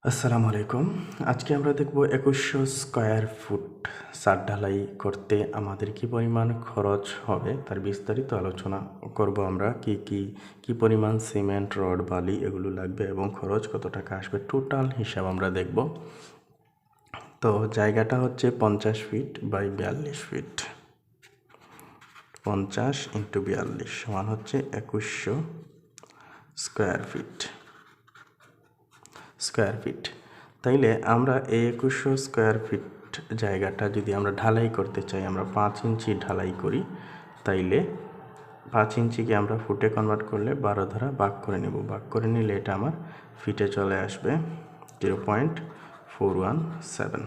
আসসালামু আলাইকুম। আজকে আমরা দেখব 2100 স্কয়ার ফুট ছাদ ঢালাই করতে আমাদের কি পরিমাণ খরচ হবে তার বিস্তারিত আলোচনা করব। আমরা কি পরিমাণ সিমেন্ট, রড, বালি এগুলো লাগবে এবং খরচ কত টাকা আসবে টোটাল হিসাব আমরা দেখব। তো জায়গাটা হচ্ছে 50 ফিট বাই 42 ফিট। 50 × 42 সমান হচ্ছে 2100 স্কয়ার ফিট। তাইলে আমরা এই 2100 স্কয়ার ফিট জায়গাটা যদি আমরা ঢালাই করতে চাই, আমরা 5 ইঞ্চি ঢালাই করি, তাইলে 5 ইঞ্চিকে আমরা ফুটে কনভার্ট করলে 12 দ্বারা ভাগ করে নেব। ভাগ করে নিলে এটা আমার ফিটে চলে আসবে 0.417।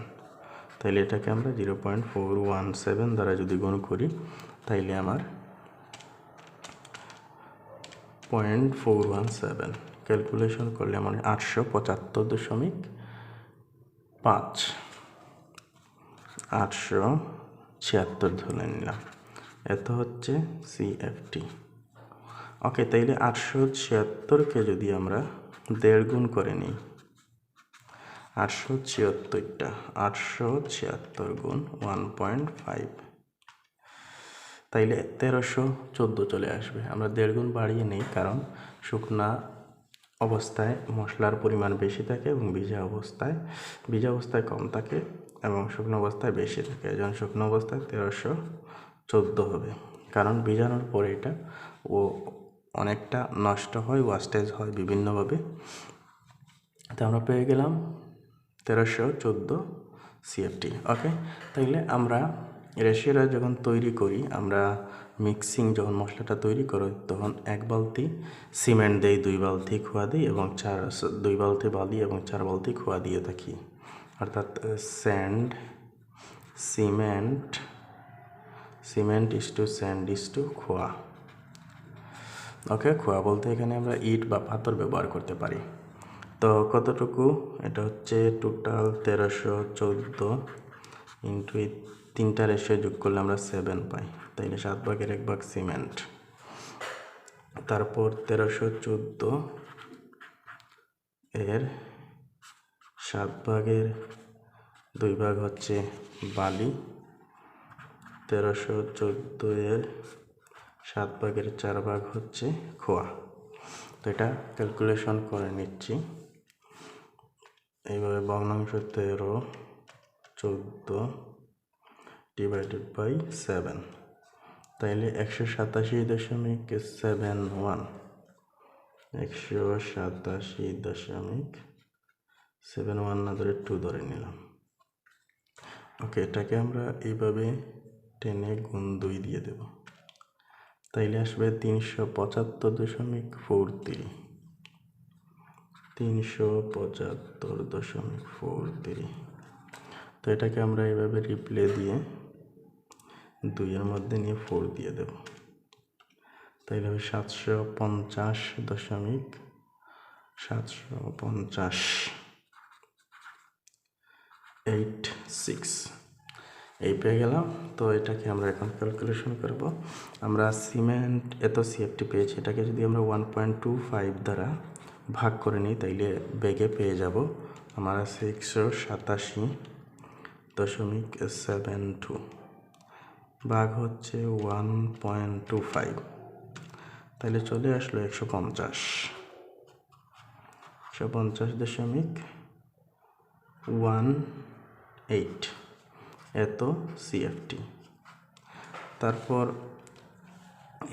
তাইলে এটাকে আমরা 0.417 দ্বারা যদি গুণ করি, তাইলে আমার 0.417 ক্যালকুলেশন করলে আমার 875 ধরে নিলাম। এত হচ্ছে সিএফটি। ওকে, তাইলে 876কে যদি আমরা 1.5 গুণ করে নিই, 876 গুণ 1.5, তাইলে 1314 চলে আসবে। আমরা 1.5 গুণ বাড়িয়ে নেই, কারণ শুকনা অবস্থায় মশলার পরিমাণ বেশি থাকে এবং ভিজা অবস্থায় কম থাকে এবং শুকনো অবস্থায় বেশি থাকে। যখন শুকনো অবস্থায় 1314 হবে, কারণ ভিজানোর পরে এটা অনেকটা নষ্ট হয়, ওয়াস্টেজ হয় বিভিন্নভাবে। তো আমরা পেয়ে গেলাম 1314 সিএফটি। ওকে, তাইলে আমরা রেশিওটা যখন তৈরি করি, আমরা যখন মশলাটা তৈরি করি, তখন 1 বালতি সিমেন্ট দিই, 2 বালতি খোয়া দিই এবং 2 বালতি বালি এবং 4 বালতি খোয়া দিয়ে থাকি। অর্থাৎ সিমেন্ট ইস টু খোয়া। ওকে, খোয়া বলতে এখানে আমরা ইট বা পাথর ব্যবহার করতে পারি। তো কতটুকু? এটা হচ্ছে টোটাল 1314 ইন্টু এই 3টা রেশিও যোগ করলে আমরা 7 পাই। তাইলে 7 ভাগের 1 ভাগ সিমেন্ট, তারপর 1314 এর 7 ভাগের 2 ভাগ হচ্ছে বালি, 1314 এর 7 ভাগের 4 ভাগ হচ্ছে খোয়া। তো এটা ক্যালকুলেশন করে নিচ্ছি এইভাবে। ভগ্নাংশ 1314 ডিভাইডেড বাই 7, তাইলে 187.71 187.71 না ধরে 2 ধরে নিলাম। ওকে, এটাকে আমরা এইভাবে টেনে গুণ 2 দিয়ে দেব, তাইলে আসবে 375.43। 375.43। তো এটাকে আমরা এইভাবে রিপ্লে দিয়ে 2 এর মধ্যে নিয়ে 4 দিয়ে দেব, তাইলে হবে 750.86 এই পেয়ে গেলাম। তো এটাকে আমরা এখন ক্যালকুলেশন করব। আমরা সিমেন্ট এত সিএফটি পেয়েছি, এটাকে যদি আমরা 1.25 দ্বারা ভাগ করে নিই, তাইলে বেগে পেয়ে যাব আমরা 687.72 ভাগ হচ্ছে 1.25, তাইলে চলে আসলো 150.18 এত সিএফটি। তারপর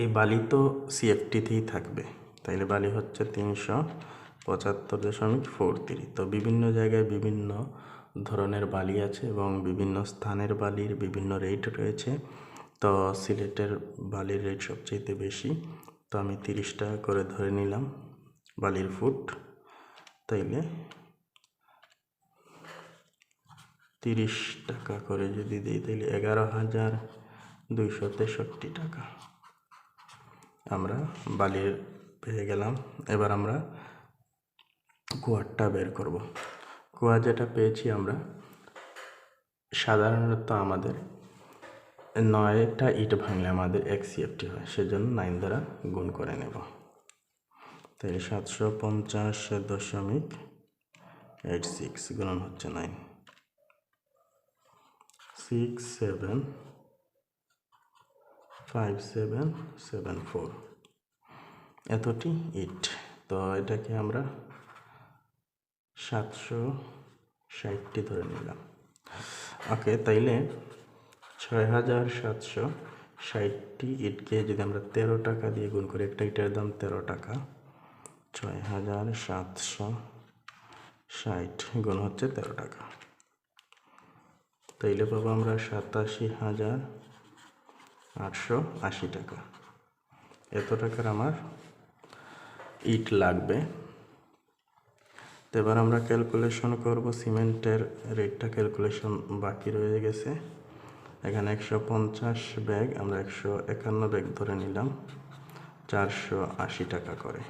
এই বালি তো সিএফটিতেই থাকবে, তাইলে বালি হচ্ছে 375.43। তো বিভিন্ন জায়গায় বিভিন্ন ধরনের বালি আছে এবং বিভিন্ন স্থানের বালির বিভিন্ন রেট রয়েছে। তো সিলেটের বালির রেট সবচেয়ে বেশি, তো আমি 30 টাকা করে ধরে নিলাম বালির ফুট। তাইলে 30 টাকা করে যদি দিই, তাইলে 11,263 টাকা আমরা বালির পেয়ে গেলাম। এবার আমরা কুয়ারটা বের করব। কুয়া যেটা পেয়েছি আমরা, সাধারণত আমাদের 9টা ইট ভাঙলে আমাদের 1 সিএফটি হয়, সেজন্য 9 দ্বারা গুণ করে নেব। তাই 750.1 86 গুণন হচ্ছে 9 675774 এতটি ইট। তো এটাকে আমরা 760টি ধরে নিলাম। ওকে, তাইলে 6760টি ইটকে যদি আমরা 13 টাকা দিয়ে গুণ করি, একটা ইটের দাম 13 টাকা, 6760 গুণ হচ্ছে 13 টাকা, তাইলে পাবো আমরা 87,880 টাকা। এত টাকার আমার ইট লাগবে। তো এবার আমরা ক্যালকুলেশন করব। সিমেন্টের রেটটা ক্যালকুলেশন বাকি রয়ে গেছে। এখানে 150 ব্যাগ, আমরা 151 ব্যাগ ধরে নিলাম, 480 টাকা করে।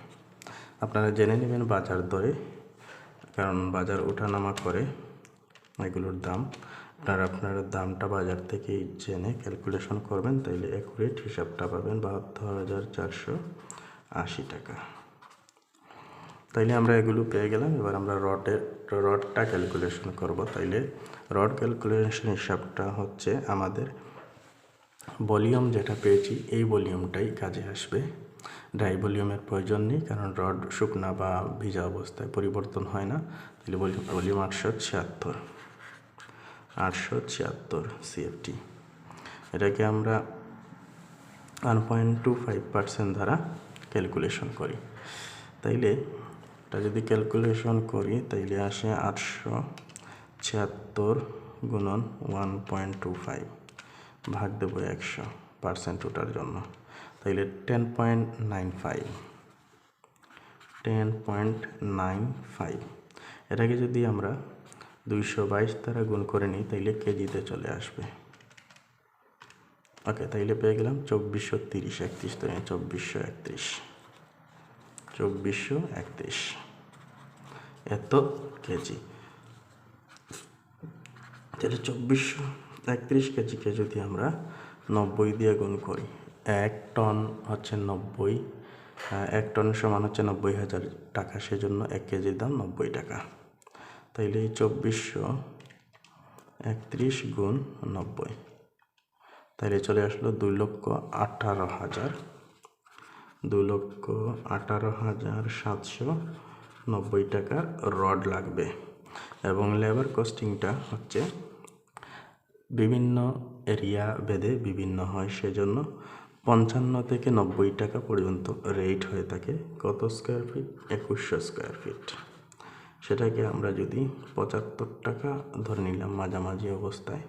আপনারা জেনে নেবেন বাজার দরে, কারণ বাজার ওঠানামা করে এগুলোর দাম। আপনারা দামটা বাজার থেকেই জেনে ক্যালকুলেশন করবেন, তাইলে অ্যাকুরেট হিসাবটা পাবেন 72,480 টাকা। তাইলে আমরা এগুলো পেয়ে গেলাম। এবার আমরা রডটা ক্যালকুলেশন করব। তাইলে রড ক্যালকুলেশন হিসাবটা হচ্ছে আমাদের ভলিউম যেটা পেয়েছি এই ভলিউমটাই কাজে আসবে। ড্রাই ভলিউমের প্রয়োজন নেই, কারণ রড শুকনা বা ভিজা অবস্থায় পরিবর্তন হয় না। তাহলে ভলিউম 876 CFT। এটাকে আমরা 1.25% দ্বারা ক্যালকুলেশন করি। তাইলে এটা যদি ক্যালকুলেশন করি তাইলে আসে 876 গুণন 1.25 ভাগ দেবো 100% ওটার জন্য, তাইলে 10.95। এটাকে যদি আমরা 222 দ্বারা গুণ করে নিই তাইলে কেজিতে চলে আসবে। ওকে, তাইলে পেয়ে গেলাম 2430, 31 তো 2431 এত কেজি। তাহলে 2431 কেজিকে যদি আমরা 90 দিয়ে গুণ করি, 1 টন হচ্ছে 90, 1 টন সমান হচ্ছে 90,000 টাকা, সেজন্য 1 কেজির দাম 90 টাকা। তাইলে এই 2431 গুণ 90, তাইলে চলে আসলো 2,18,000, 2,18,790 টাকার রড লাগবে। এবং লেবার কস্টিংটা হচ্ছে বিভিন্ন এরিয়া ভেদে বিভিন্ন হয়, সেজন্য 55 থেকে 90 টাকা পর্যন্ত রেট হয়ে থাকে। কত স্কোয়ার ফিট? 2100 square feet. সেটাকে আমরা যদি 75 টাকা ধরে নিলাম মাঝামাঝি অবস্থায়,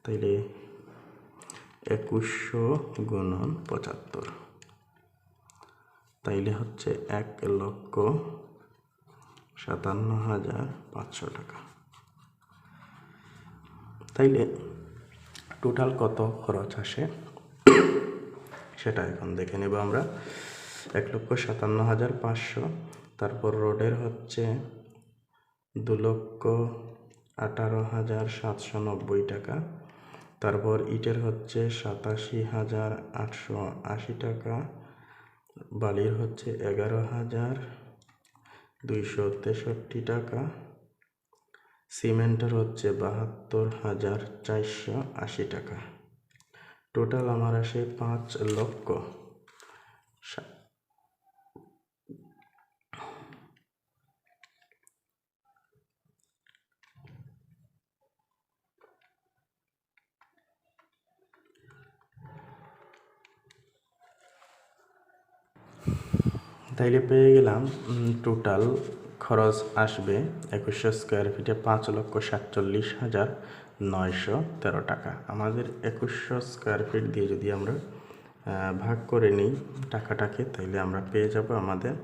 তাইলে 2100 গুণন 75, তাইলে হচ্ছে 1,57,500 টাকা। তাইলে টোটাল কত খরচ আসে সেটা এখন দেখে নেব আমরা। 1,57,500, তারপর রোডের হচ্ছে 2,18,790 টাকা, তারপর ইটের হচ্ছে 87,880 টাকা, বালির হচ্ছে 11,263 টাকা, সিমেন্টের হচ্ছে 72,480 টাকা। টোটাল আমার আসে 5 লক্ষ। তাইলে পেয়ে গেলাম টোটাল খরচ আসবে 2100 স্কোয়ার ফিটে 5,47,913 টাকা। আমাদের 2100 স্কোয়ার ফিট দিয়ে যদি আমরা ভাগ করে নিই টাকাটাকে, তাইলে আমরা পেয়ে যাব আমাদের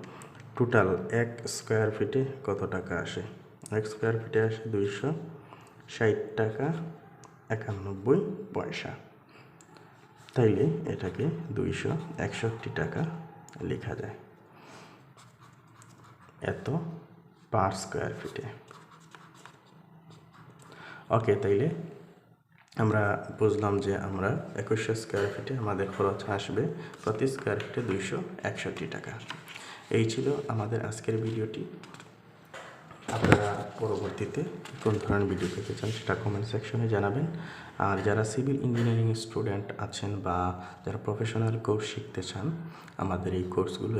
টোটাল 1 স্কোয়ার ফিটে কত টাকা আসে। 1 স্কোয়ার ফিটে আসে 260 টাকা 91 পয়সা। তাইলে এটাকে 261 টাকা লেখা যায়, এত পার স্কোয়ার ফিটে। ওকে, তাইলে আমরা বুঝলাম যে আমরা 2100 স্কোয়ার ফিটে আমাদের খরচ আসবে প্রতি স্কোয়ার ফিটে 261 টাকা। এই ছিল আমাদের আজকের ভিডিওটি। আপনারা পরবর্তীতে কোন ধরনের ভিডিও পেতে চান সেটা কমেন্ট সেকশনে জানাবেন। আর যারা সিভিল ইঞ্জিনিয়ারিং স্টুডেন্ট আছেন বা যারা প্রফেশনাল কোর্স শিখতে চান, আমাদের এই কোর্সগুলো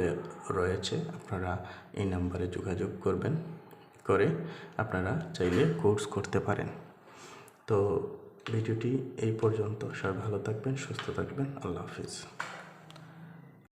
রয়েছে, আপনারা এই নাম্বারে যোগাযোগ করবেন, করে আপনারা চাইলে কোর্স করতে পারেন। তো ভিডিওটি এই পর্যন্ত। সবাই ভালো থাকবেন, সুস্থ থাকবেন। আল্লাহ হাফিজ।